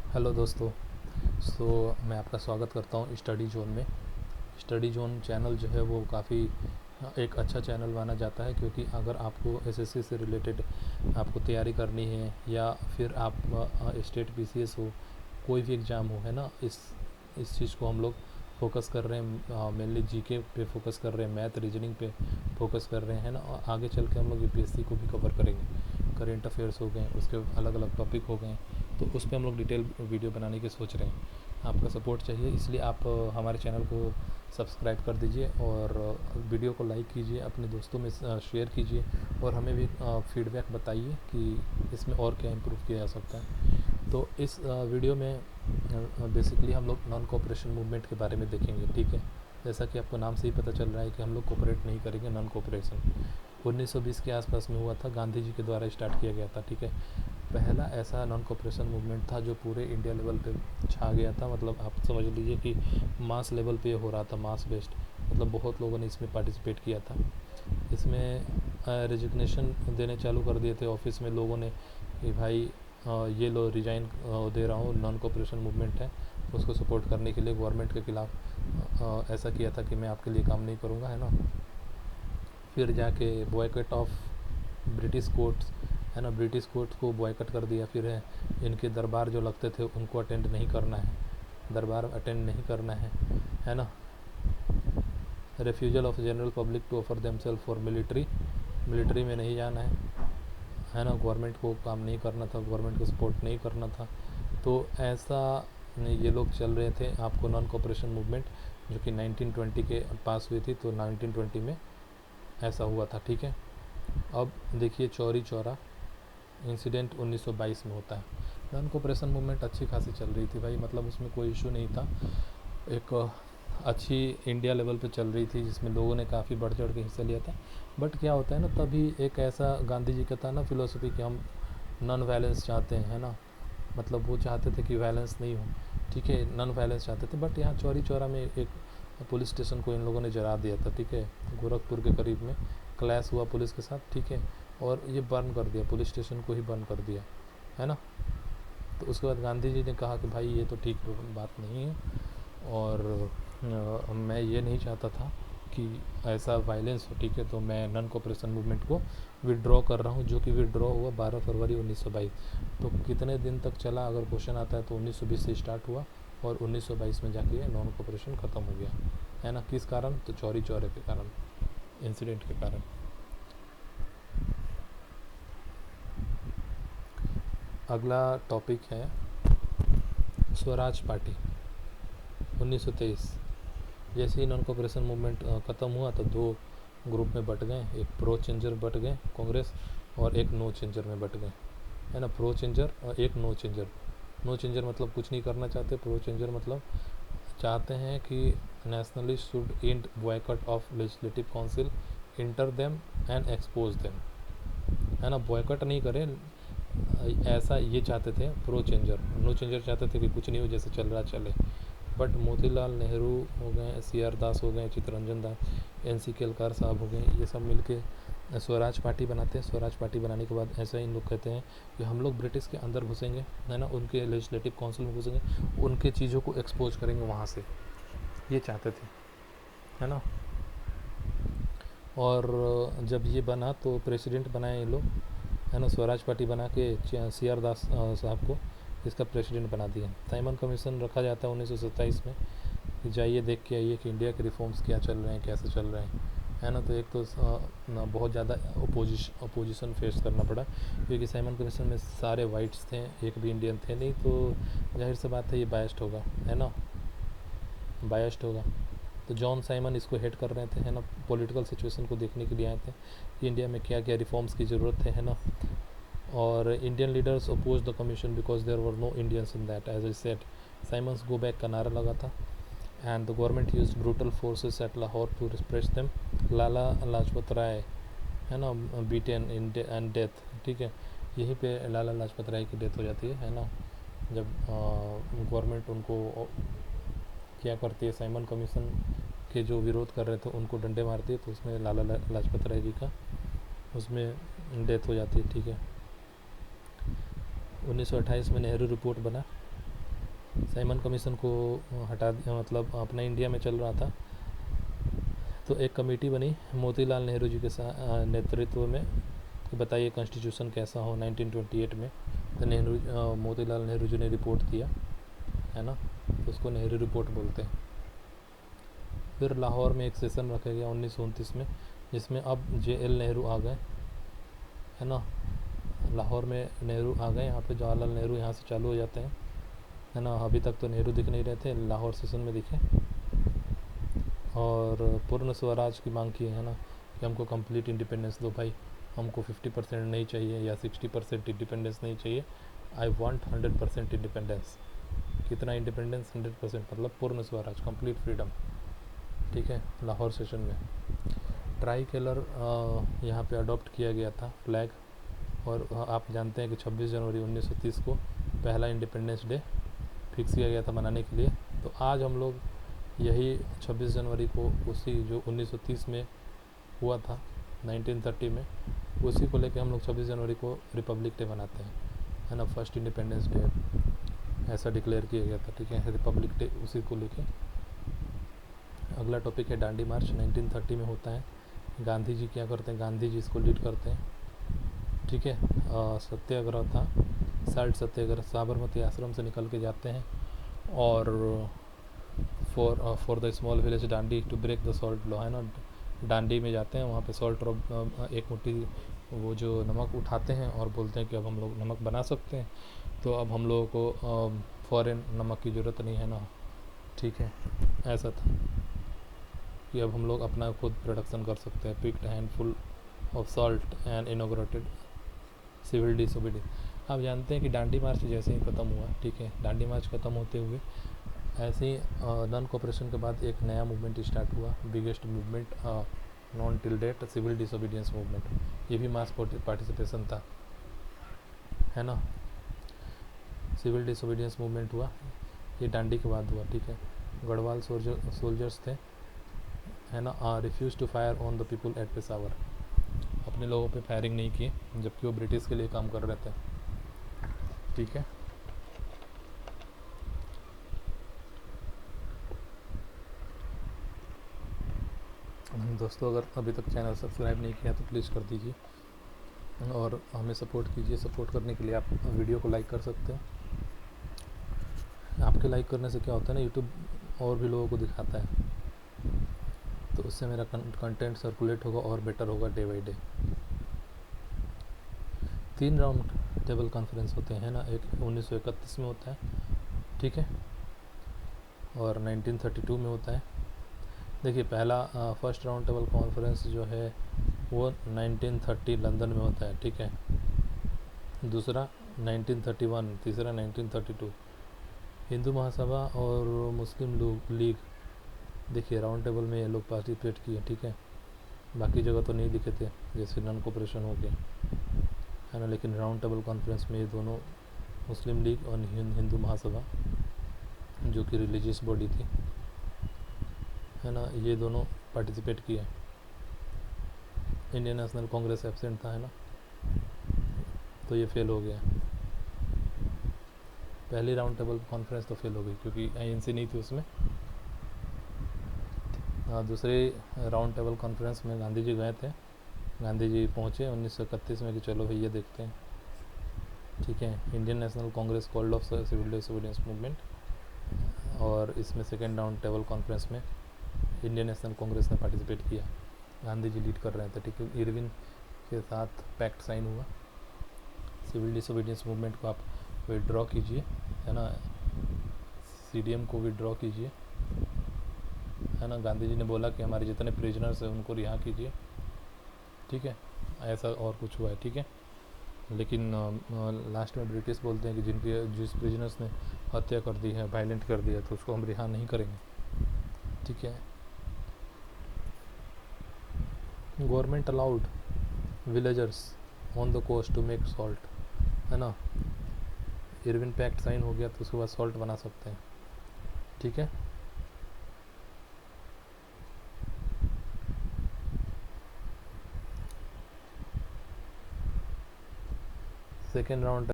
Hello दोस्तों। मैं आपका स्वागत करता हूँ स्टडी जोन में। स्टडी जोन चैनल जो है वो काफ़ी एक अच्छा चैनल माना जाता है, क्योंकि अगर आपको एसएससी से रिलेटेड आपको तैयारी करनी है या फिर आप स्टेट पीसीएस हो, कोई भी एग्ज़ाम हो, है ना, इस चीज़ को हम लोग फोकस कर रहे हैं। मेनली जीके पे फोकस कर रहे हैं, मैथ रीजनिंग पे फोकस कर रहे हैं ना। और आगे चल के हम लोग यूपीएससी को भी कवर करेंगे। करेंट अफेयर्स हो गए, उसके अलग अलग टॉपिक हो गए, तो उस पर हम लोग डिटेल वीडियो बनाने की सोच रहे हैं। आपका सपोर्ट चाहिए, इसलिए आप हमारे चैनल को सब्सक्राइब कर दीजिए और वीडियो को लाइक कीजिए, अपने दोस्तों में शेयर कीजिए और हमें भी फीडबैक बताइए कि इसमें और क्या इम्प्रूव किया जा सकता है। तो इस वीडियो में बेसिकली हम लोग नॉन कोऑपरेशन मूवमेंट के बारे में देखेंगे। ठीक है, जैसा कि आपको नाम से ही पता चल रहा है कि हम लोग कोऑपरेट नहीं करेंगे। नॉन कोऑपरेशन 1920 के आसपास में हुआ था, गांधी जी के द्वारा स्टार्ट किया गया था। ठीक है, पहला ऐसा नॉन कोऑपरेशन मूवमेंट था जो पूरे इंडिया लेवल पे छा गया था। मतलब आप समझ लीजिए कि मास लेवल पे हो रहा था, मास बेस्ड। मतलब बहुत लोगों ने इसमें पार्टिसिपेट किया था। इसमें रेजिग्नेशन देने चालू कर दिए थे ऑफिस में लोगों ने कि भाई ये लो रिजाइन दे रहा हूँ। नॉन कोऑपरेशन मूवमेंट है, उसको सपोर्ट करने के लिए गवर्नमेंट के खिलाफ ऐसा किया था कि मैं आपके लिए काम नहीं करूँगा, है ना। फिर जाके बॉयकॉट ऑफ ब्रिटिश कोर्ट्स, है ना, ब्रिटिश कोर्ट्स को बॉयकॉट कर दिया। फिर है इनके दरबार जो लगते थे उनको अटेंड नहीं करना है, दरबार अटेंड नहीं करना है ना। Refusal of general public to offer themselves for military में नहीं जाना है ना। गवर्नमेंट को काम नहीं करना था, गवर्नमेंट को सपोर्ट नहीं करना था। तो ऐसा ये लोग चल रहे थे। आपको नॉन कोऑपरेशन मूवमेंट जो कि 1920 के पास हुई थी, तो 1920 में ऐसा हुआ था। ठीक है, अब देखिए चौरी चौरा इंसिडेंट 1922 में होता है। नॉन कोऑपरेशन मूवमेंट अच्छी खासी चल रही थी भाई, मतलब उसमें कोई इशू नहीं था। एक अच्छी इंडिया लेवल पे चल रही थी, जिसमें लोगों ने काफ़ी बढ़ चढ़ के हिस्सा लिया था। बट क्या होता है ना, तभी एक ऐसा गांधी जी का था ना फिलोसफी कि हम नॉन वायलेंस चाहते हैं, है ना। मतलब वो चाहते थे कि वायलेंस नहीं हो। ठीक है, नॉन वायलेंस चाहते थे। बट यहाँ चौरी चौरा में एक पुलिस स्टेशन को इन लोगों ने जला दिया था। ठीक है, गोरखपुर के करीब में क्लैश हुआ पुलिस के साथ। ठीक है, और ये बर्न कर दिया, पुलिस स्टेशन को ही बर्न कर दिया, है ना। तो उसके बाद गांधी जी ने कहा कि भाई ये तो ठीक बात नहीं है, और मैं ये नहीं चाहता था कि ऐसा वायलेंस हो। ठीक है, तो मैं नॉन कोऑपरेशन मूवमेंट को विड्रॉ कर रहा हूँ, जो कि विड्रॉ हुआ 12 फरवरी 1922। तो कितने दिन तक चला अगर क्वेश्चन आता है, तो 1920 से स्टार्ट हुआ और 1922 में जाके नॉन कोऑपरेशन ख़त्म हो गया, है ना। किस कारण? तो चौरी चौरे के कारण, इंसिडेंट के कारण। अगला टॉपिक है स्वराज पार्टी 1923। जैसे ही नॉन कोऑपरेशन मूवमेंट ख़त्म हुआ तो दो ग्रुप में बट गए, एक प्रो चेंजर बट गए कांग्रेस, और एक नो चेंजर में बट गए, है ना। प्रो चेंजर और एक नो चेंजर। नो चेंजर मतलब कुछ नहीं करना चाहते, प्रो चेंजर मतलब चाहते हैं कि nationalist should and boycott of legislative council, inter them and expose them, है ना। बॉयकॉट नहीं करें, ऐसा ये चाहते थे प्रो चेंजर। नो चेंजर चाहते थे कि कुछ नहीं हो, जैसे चल रहा चले। बट मोतीलाल नेहरू हो गए, सी आर दास हो गए, चित्तरंजन दास, एन सी केलकर साहब हो गए, ये सब मिलके स्वराज पार्टी बनाते हैं। स्वराज पार्टी बनाने के बाद ऐसा इन लोग कहते हैं कि हम लोग ब्रिटिश के अंदर घुसेंगे, है ना, उनके लेजिस्लेटिव काउंसिल में घुसेंगे, उनके चीज़ों को एक्सपोज करेंगे वहाँ से, ये चाहते थे, है ना। और जब ये बना तो प्रेसिडेंट बनाए ये लोग, है ना। स्वराज पार्टी बना के सी आर दास साहब को इसका प्रेसिडेंट बना दिया। साइमन कमीशन रखा जाता है 1927 में कि जाइए देख के आइए कि इंडिया के रिफॉर्म्स क्या चल रहे हैं, कैसे चल रहे हैं, है ना। तो एक तो बहुत ज़्यादा अपोजिशन फेस करना पड़ा, क्योंकि साइमन कमीशन में सारे वाइट्स थे, एक भी इंडियन थे नहीं। तो जाहिर सी बात है ये बायस्ड होगा, है ना, बायस्ड होगा। तो जॉन साइमन इसको हेड कर रहे थे, है ना। पॉलिटिकल सिचुएशन को देखने के लिए आए थे कि इंडिया में क्या क्या रिफॉर्म्स की ज़रूरत है ना। और Indian leaders oppose the commission because there were no Indians in that, as I said. Simons go back का नारा लगा था, and the government use brutal forces at Lahore to repress them. Lala Lajpat Rai, है ना, बीटेन इन एंड डेथ। ठीक है, यहीं पे लाला लाजपत राय की डेथ हो जाती है ना। जब गवर्नमेंट उनको क्या करती है, साइमन कमीशन के जो विरोध कर रहे थे उनको डंडे मारती है, तो उसमें लाला लाजपत राय जी का उसमें डेथ हो जाती है। ठीक है, 1928 में नेहरू रिपोर्ट बना, साइमन कमीशन को हटा मतलब अपना इंडिया में चल रहा था, तो एक कमेटी बनी मोतीलाल नेहरू जी के नेतृत्व में, बताइए कॉन्स्टिट्यूशन कैसा हो 1928 में। तो मोतीलाल नेहरू जी ने रिपोर्ट दिया है ना, तो उसको नेहरू रिपोर्ट बोलते हैं। फिर लाहौर में एक सेशन रखा गया 1929 में, जिसमें अब JL नेहरू आ गए, है ना। लाहौर में नेहरू आ गए, यहाँ पे जवाहरलाल नेहरू यहाँ से चालू हो जाते हैं, है ना। अभी तक तो नेहरू दिख नहीं रहे थे, लाहौर सेशन में दिखे, और पूर्ण स्वराज की मांग की है ना, कि हमको कंप्लीट इंडिपेंडेंस दो भाई, हमको 50% नहीं चाहिए या 60% इंडिपेंडेंस नहीं चाहिए, आई वांट 100% इंडिपेंडेंस। कितना इंडिपेंडेंस? 100%, मतलब पूर्ण स्वराज, कंप्लीट फ्रीडम, ठीक है। लाहौर सेशन में ट्राई कलर यहाँ पे अडॉप्ट किया गया था फ्लैग, और आप जानते हैं कि 26 जनवरी 1930 को पहला इंडिपेंडेंस डे फिक्स किया गया था मनाने के लिए। तो आज हम लोग यही 26 जनवरी को, उसी जो 1930 में हुआ था 1930 में, उसी को लेके हम लोग 26 जनवरी को रिपब्लिक डे मनाते हैं, है ना। फर्स्ट इंडिपेंडेंस डे ऐसा डिक्लेयर किया गया था, ठीक है, रिपब्लिक डे उसी को लेके। अगला टॉपिक है डांडी मार्च, 1930 में होता है। गांधी जी क्या करते हैं? गांधी जी इसको लीड करते हैं, ठीक है। सत्याग्रह था, साल्ट सत्याग्रह, साबरमती आश्रम से निकल के जाते हैं, और for the small village Dandi to break the salt law, है ना। डांडी में जाते हैं, वहाँ पे सॉल्ट एक मुट्ठी वो जो नमक उठाते हैं और बोलते हैं कि अब हम लोग नमक बना सकते हैं, तो अब हम लोगों को फॉरेन नमक की ज़रूरत नहीं है ना, ठीक है। ऐसा था कि अब हम लोग अपना खुद प्रोडक्शन कर सकते हैं। Picked handful of salt and inaugurated civil disobedience. आप जानते हैं कि डांडी मार्च जैसे ही ख़त्म हुआ, ठीक है, डांडी मार्च ख़त्म होते हुए ऐसे ही नॉन कोऑपरेशन के बाद एक नया मूवमेंट स्टार्ट हुआ, biggest movement known till date, civil disobedience movement. ये भी मास पार्टिसिपेशन था, है ना। सिविल डिसोबीडियंस मूवमेंट हुआ, ये डांडी के बाद हुआ, ठीक है। गढ़वाल सोल्जर्स थे, है ना, refuse to fire on the people at Peshawar, अपने लोगों पे फायरिंग नहीं किए, जबकि वो ब्रिटिश के लिए काम कर रहे थे, ठीक है। दोस्तों, अगर अभी तक चैनल सब्सक्राइब नहीं किया तो प्लीज़ कर दीजिए, और हमें सपोर्ट कीजिए। सपोर्ट करने के लिए आप वीडियो को लाइक कर सकते हो। आपके लाइक करने से क्या होता है ना, यूट्यूब और भी लोगों को दिखाता है, तो उससे मेरा कंटेंट सर्कुलेट होगा और बेटर होगा day by day. 3 round table conference होते हैं ना, एक 1931 में होता है, ठीक है, और 1932 में होता है। देखिए, पहला फर्स्ट राउंड टेबल कॉन्फ्रेंस जो है वो 1930 लंदन में होता है, ठीक है। दूसरा 1931, तीसरा 1932। हिंदू महासभा और मुस्लिम लीग, देखिए राउंड टेबल में ये लोग पार्टिसिपेट किए, ठीक है। बाकी जगह तो नहीं दिखे थे, जैसे नॉन कोऑपरेशन हो गया, है ना, लेकिन राउंड टेबल कॉन्फ्रेंस में ये दोनों, मुस्लिम लीग और हिंदू महासभा जो कि रिलीजियस बॉडी थी, है ना, ये दोनों पार्टिसिपेट किए। इंडियन नेशनल कांग्रेस एब्सेंट था, है ना, तो ये फेल हो गया। पहली राउंड टेबल कॉन्फ्रेंस तो फेल हो गई क्योंकि INC नहीं थी उसमें। दूसरे राउंड टेबल कॉन्फ्रेंस में गांधी जी गए थे, गांधी जी पहुँचे 1931 में कि चलो भैया देखते हैं, ठीक है। Indian National Congress called off civil disobedience movement, और इसमें सेकेंड राउंड टेबल कॉन्फ्रेंस में इंडियन नेशनल कांग्रेस ने पार्टिसिपेट किया, गांधी जी लीड कर रहे थे, ठीक है। इरविन के साथ पैक्ट साइन हुआ। सिविल डिसोबीडियंस मूवमेंट को आप विड्रॉ कीजिए, है ना, CDM को विड्रॉ कीजिए, है ना। गांधी जी ने बोला कि हमारे जितने प्रिजनर्स हैं उनको रिहा कीजिए, ठीक है। ऐसा और कुछ हुआ है, ठीक है। लेकिन लास्ट में ब्रिटिश बोलते हैं कि जिस प्रिजनर्स ने हत्या कर दी है, वायलेंट कर दिया, तो उसको हम रिहा नहीं करेंगे, ठीक है। Government allowed villagers on the coast to make salt, है ना। इरविन पैक्ट साइन हो गया तो उसके बाद सॉल्ट बना सकते हैं, ठीक है। Second round